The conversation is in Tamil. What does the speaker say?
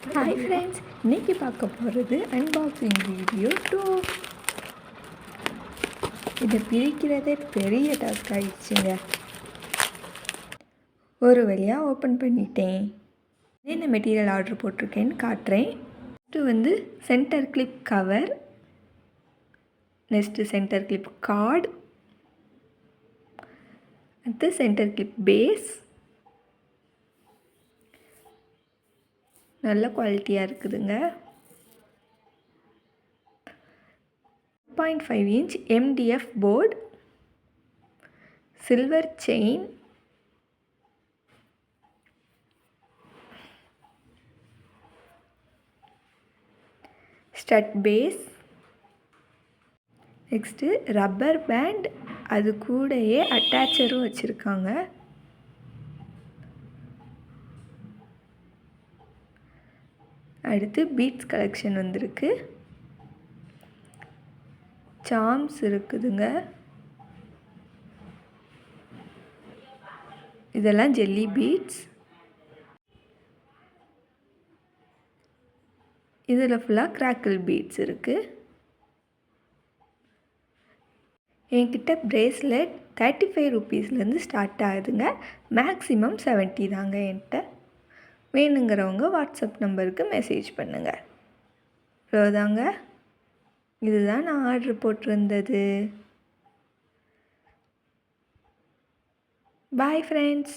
ஹாய் ஃப்ரெண்ட்ஸ், இன்றைக்கி பார்க்க போகிறது அன்பாக்சிங் வீடியோ 2. இதை பிரிக்கிறதே பெரிய டாஸ்க் ஆகிடுச்சுங்க. ஒரு வழியாக ஓப்பன் பண்ணிட்டேன். என்ன மெட்டீரியல் ஆர்டர் போட்டிருக்கேன்னு காட்டுறேன். First centre clip cover, next centre clip card, அடுத்து சென்டர் கிளிப் பேஸ். நல்ல குவாலிட்டியாக இருக்குதுங்க. 0.5 inch MDF board, silver chain, stud base, next rubber band, அது கூடயே அட்டாச்சரும் வச்சுருக்காங்க. அடுத்து பீட்ஸ் கலெக்ஷன் வந்திருக்கு. சார்ம்ஸ் இருக்குதுங்க. இதெல்லாம் ஜெல்லி பீட்ஸ். இதில் ஃபுல்லாக கிராக்கிள் பீட்ஸ் இருக்குது. என்கிட்ட ப்ரேஸ்லெட் 35 ரூபீஸ்லேருந்து ஸ்டார்ட் ஆகுதுங்க. மேக்ஸிமம் 70 தாங்க என்கிட்ட. வேணுங்கிறவங்க வாட்ஸ்அப் நம்பருக்கு மெசேஜ் பண்ணுங்கள். அவ்வளோதாங்க. இதுதான் நான் ஆர்டர் போட்டிருந்தது. Bye friends.